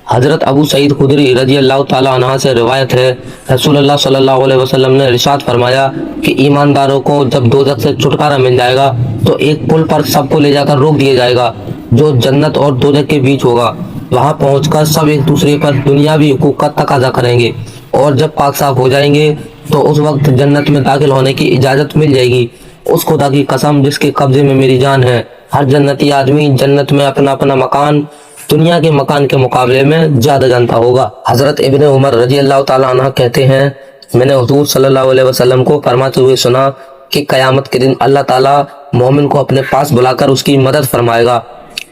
حضرت ابو سعید خدری رضی اللہ تعالیٰ عنہ سے روایت ہے، رسول اللہ صلی اللہ علیہ وسلم نے ارشاد فرمایا کہ ایمانداروں کو جب دوزخ سے چھٹکارا مل جائے گا تو ایک پل پر سب کو لے جا کر روک دیا جائے گا جو جنت اور دوزخ کے بیچ ہوگا۔ وہاں پہنچ کر سب ایک دوسرے پر دنیاوی حقوق کا تقاضا کریں گے اور جب پاک صاف ہو جائیں گے تو اس وقت جنت میں داخل ہونے کی اجازت مل جائے گی۔ اس خدا کی قسم جس کے قبضے میں میری جان ہے، ہر جنتی آدمی جنت میں اپنا اپنا مکان دنیا کے مکان کے مقابلے میں زیادہ جانتا ہوگا۔ حضرت ابن عمر رضی اللہ تعالیٰ عنہ کہتے ہیں، میں نے حضور صلی اللہ علیہ وسلم کو فرماتے ہوئے سنا کہ قیامت کے دن اللہ تعالیٰ مومن کو اپنے پاس بلا کر اس کی مدد فرمائے گا۔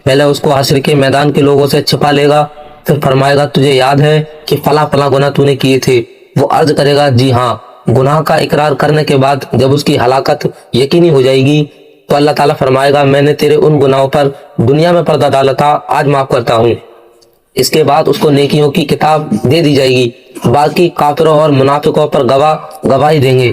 پہلے اس کو حشر کے میدان کے لوگوں سے چھپا لے گا، پھر فرمائے گا تجھے یاد ہے کہ فلاں فلاں گناہ تو نے کیے تھے؟ وہ عرض کرے گا جی ہاں۔ گناہ کا اقرار کرنے کے بعد جب اس کی ہلاکت یقینی ہو جائے گی تو اللہ تعالیٰ فرمائے گا میں نے تیرے ان گناہوں پر دنیا میں پردہ ڈالا تھا، آج معاف کرتا ہوں۔ اس کے بعد اس کو نیکیوں کی کتاب دے دی جائے گی، باقی کافروں اور منافقوں پر گواہی دیں گے،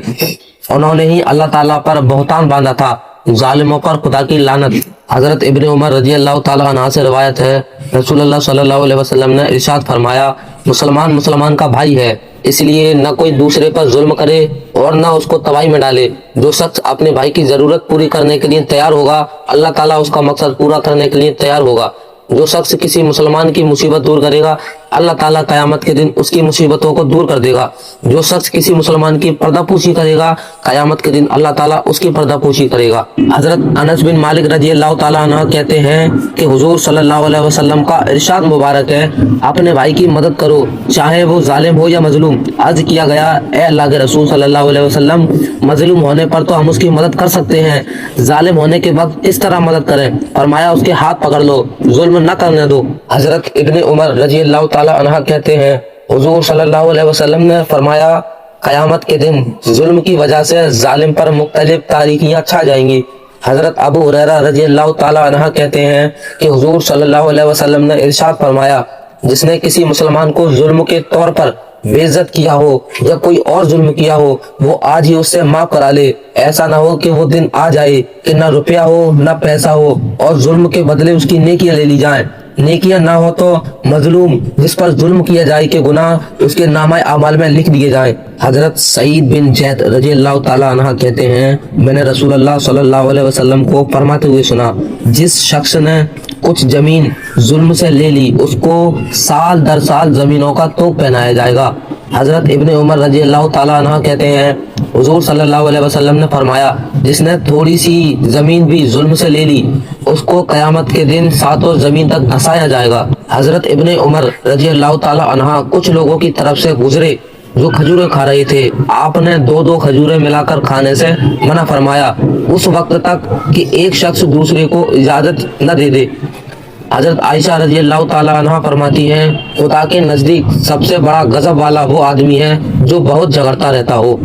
انہوں نے ہی اللہ تعالیٰ پر بہتان باندھا تھا، ظالموں پر خدا کی لعنت۔ حضرت ابن عمر رضی اللہ تعالیٰ عنہ سے روایت ہے، رسول اللہ صلی اللہ علیہ وسلم نے ارشاد فرمایا مسلمان کا بھائی ہے، اس لیے نہ کوئی دوسرے پر ظلم کرے اور نہ اس کو تباہی میں ڈالے۔ جو شخص اپنے بھائی کی ضرورت پوری کرنے کے لیے تیار ہوگا اللہ تعالیٰ اس کا مقصد پورا کرنے کے لیے تیار ہوگا۔ جو شخص کسی مسلمان کی مصیبت دور کرے گا اللہ تعالیٰ قیامت کے دن اس کی مصیبتوں کو دور کر دے گا۔ جو شخص کسی مسلمان کی پردہ پوشی کرے گا قیامت کے دن اللہ تعالیٰ اس کی پردہ پوشی کرے گا۔ حضرت انس بن مالک رضی اللہ تعالیٰ عنہ کہتے ہیں کہ حضور صلی اللہ علیہ وسلم کا ارشاد مبارک ہے، اپنے بھائی کی مدد کرو چاہے وہ ظالم ہو یا مظلوم۔ عرض کیا گیا اے اللہ کے رسول صلی اللہ علیہ وسلم، مظلوم ہونے پر تو ہم اس کی مدد کر سکتے ہیں، ظالم ہونے کے وقت اس طرح مدد کریں؟ فرمایا اس کے ہاتھ پکڑ لو، ظلم نہ کرنے دو۔ حضرت ابن عمر رضی اللہ تعالیٰ عنہ کہتے ہیں حضور صلی اللہ علیہ وسلم نے فرمایا قیامت کے دن ظلم کی وجہ سے ظالم پر مختلف تاریکیاں چھا جائیں گی۔ حضرت ابو ہریرہ رضی اللہ تعالیٰ عنہ کہتے ہیں کہ حضور صلی اللہ علیہ وسلم نے ارشاد فرمایا جس نے کسی مسلمان کو ظلم کے طور پر بے عزت کیا ہو یا کوئی اور ظلم کیا ہو وہ آج ہی اس سے معاف کرا لے، ایسا نہ ہو کہ وہ دن آ جائے کہ نہ روپیہ ہو نہ پیسہ ہو اور ظلم کے بدلے اس کی نیکیاں لے لی جائیں۔ نیکیاں نہ ہو تو مظلوم جس پر ظلم کیا جائے کہ گناہ اس کے نامہ اعمال میں لکھ دیے جائیں۔ حضرت سعید بن زید رضی اللہ تعالیٰ عنہ کہتے ہیں میں نے رسول اللہ صلی اللہ علیہ وسلم کو فرماتے ہوئے سنا جس شخص نے کچھ زمین ظلم سے لے لی اس کو سال در سال زمینوں کا توق پہنایا جائے گا۔ حضرت ابن عمر رضی اللہ تعالیٰ عنہ کہتے ہیں حضور صلی اللہ علیہ وسلم نے فرمایا جس نے تھوڑی سی زمین بھی ظلم سے لے لی اس کو قیامت کے دن ساتوں زمین تک دھسایا جائے گا۔ حضرت ابن عمر رضی اللہ تعالیٰ عنہ کچھ لوگوں کی طرف سے گزرے جو کھجوریں کھا رہے تھے، آپ نے دو کھجوریں ملا کر کھانے سے منع فرمایا اس وقت تک کہ ایک شخص دوسرے کو اجازت نہ دے دے۔ حضرت عائشہ رضی اللہ تعالیٰ عنہ فرماتی ہیں خدا کے نزدیک سب سے بڑا غضب والا وہ آدمی ہے جو بہت جھگڑتا رہتا ہو۔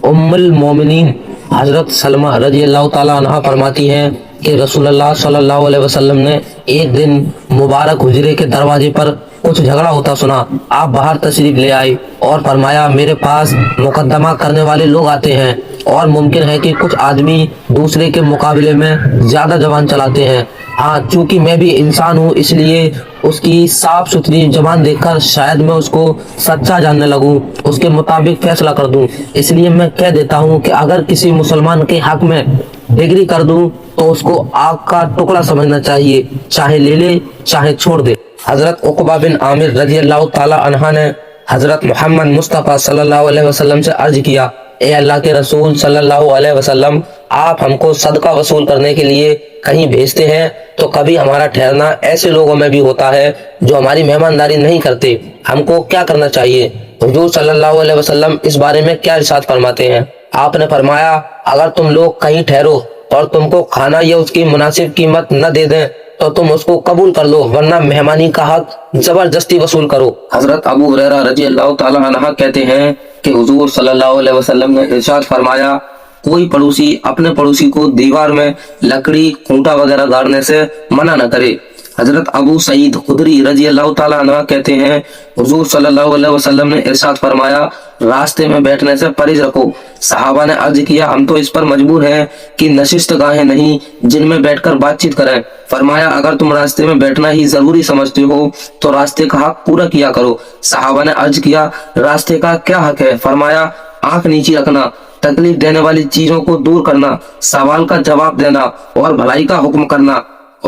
ام المومنین حضرت سلمہ رضی اللہ تعالیٰ عنہ فرماتی ہیں کہ رسول اللہ صلی اللہ علیہ وسلم نے ایک دن مبارک حجرے کے دروازے پر کچھ جھگڑا ہوتا سنا، آپ باہر تشریف لے آئے اور فرمایا میرے پاس مقدمہ کرنے والے لوگ آتے ہیں اور ممکن ہے کہ کچھ آدمی دوسرے کے مقابلے میں زیادہ زبان چلاتے ہیں، ہاں چونکہ میں بھی انسان ہوں اس لیے اس کی صاف ستھری زبان دیکھ کر شاید میں اس کو سچا جاننے لگوں، اس کے مطابق فیصلہ کر دوں، اس لیے میں کہہ دیتا ہوں کہ اگر کسی مسلمان کے حق میں ڈگری کر دوں تو اس کو آگ کا ٹکڑا سمجھنا چاہیے، چاہے لے لے چاہے چھوڑ دے۔ حضرت عقبہ بن عامر رضی اللہ تعالی عنہ نے حضرت محمد مصطفیٰ صلی اللہ علیہ وسلم سے عرض کیا اے اللہ کے رسول صلی اللہ علیہ وسلم، آپ ہم کو صدقہ وصول کرنے کے لیے کہیں بھیجتے ہیں تو کبھی ہمارا ٹھہرنا ایسے لوگوں میں بھی ہوتا ہے جو ہماری مہمانداری نہیں کرتے، ہم کو کیا کرنا چاہیے؟ حضور صلی اللہ علیہ وسلم اس بارے میں کیا ارشاد فرماتے ہیں؟ آپ نے فرمایا اگر تم لوگ کہیں ٹھہرو اور تم کو کھانا یا اس کی مناسب قیمت نہ دے دیں تو تم اس کو قبول کر لو ورنہ مہمانی کا حق زبردستی وصول کرو۔ حضرت ابو ہریرہ رضی اللہ تعالیٰ عنہ کہتے ہیں کہ حضور صلی اللہ علیہ وسلم نے ارشاد فرمایا کوئی پڑوسی اپنے پڑوسی کو دیوار میں لکڑی کھوٹا وغیرہ گاڑنے سے منع نہ کرے۔ حضرت ابو سعید خدری رضی اللہ تعالیٰ عنہ کہتے ہیں حضور صلی اللہ علیہ وسلم نے ارشاد فرمایا راستے میں بیٹھنے سے پرہیز رکھو۔ صحابہ نے عرض کیا ہم تو اس پر مجبور ہیں کہ نشست گاہیں نہیں جن میں بیٹھ کر بات چیت کریں۔ فرمایا اگر تم راستے میں بیٹھنا ہی ضروری سمجھتے ہو تو راستے کا حق پورا کیا کرو۔ صحابہ نے عرض کیا راستے کا کیا حق ہے؟ فرمایا آنکھ نیچی رکھنا، تکلیف دینے والی چیزوں کو دور کرنا، سوال کا جواب دینا اور بھلائی کا حکم کرنا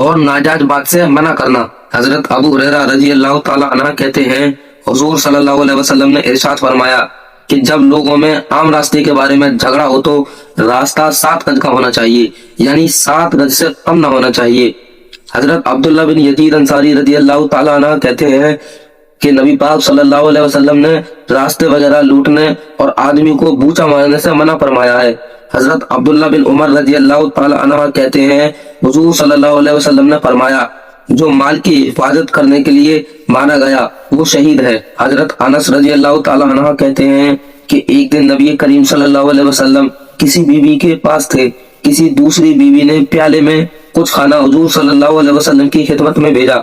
اور ناجائز بات سے منع کرنا۔ حضرت ابو ہریرہ رضی اللہ تعالیٰ عنہ کہتے ہیں حضور صلی اللہ علیہ وسلم نے ارشاد فرمایا کہ جب لوگوں میں عام راستے کے بارے میں جھگڑا ہو تو راستہ 7 گز کا ہونا چاہیے، یعنی 7 گز سے کم نہ ہونا چاہیے۔ حضرت عبداللہ بن یزید انصاری رضی اللہ تعالیٰ عنہ کہتے ہیں کہ نبی پاک صلی اللہ علیہ وسلم نے راستے وغیرہ لوٹنے اور آدمی کو بوچا مارنے سے منع فرمایا ہے۔ حضرت عبداللہ بن عمر رضی اللہ تعالیٰ عنہ کہتے ہیں حضور صلی اللہ علیہ وسلم نے فرمایا جو مال کی حفاظت کرنے کے لیے مارا گیا وہ شہید ہے۔ حضرت انس رضی اللہ تعالیٰ عنہ کہتے ہیں کہ ایک دن نبی کریم صلی اللہ علیہ وسلم کسی بیوی کے پاس تھے، کسی دوسری بیوی نے پیالے میں کچھ کھانا حضور صلی اللہ علیہ وسلم کی خدمت میں بھیجا۔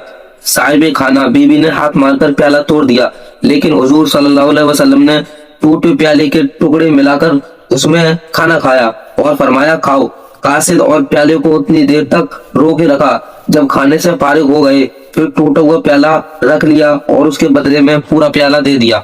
صاحب کھانا بیوی نے ہاتھ مار کر پیالہ توڑ دیا، لیکن حضور صلی اللہ علیہ وسلم نے ٹوٹے پیالے کے ٹکڑے ملا کر اس میں کھانا کھایا اور فرمایا کھاؤ۔ قاصد اور پیالے کو اتنی دیر تک رو کے رکھا، جب کھانے سے فارغ ہو گئے پھر ٹوٹا ہوا پیالہ رکھ لیا اور اس کے بدلے میں پورا پیالہ دے دیا۔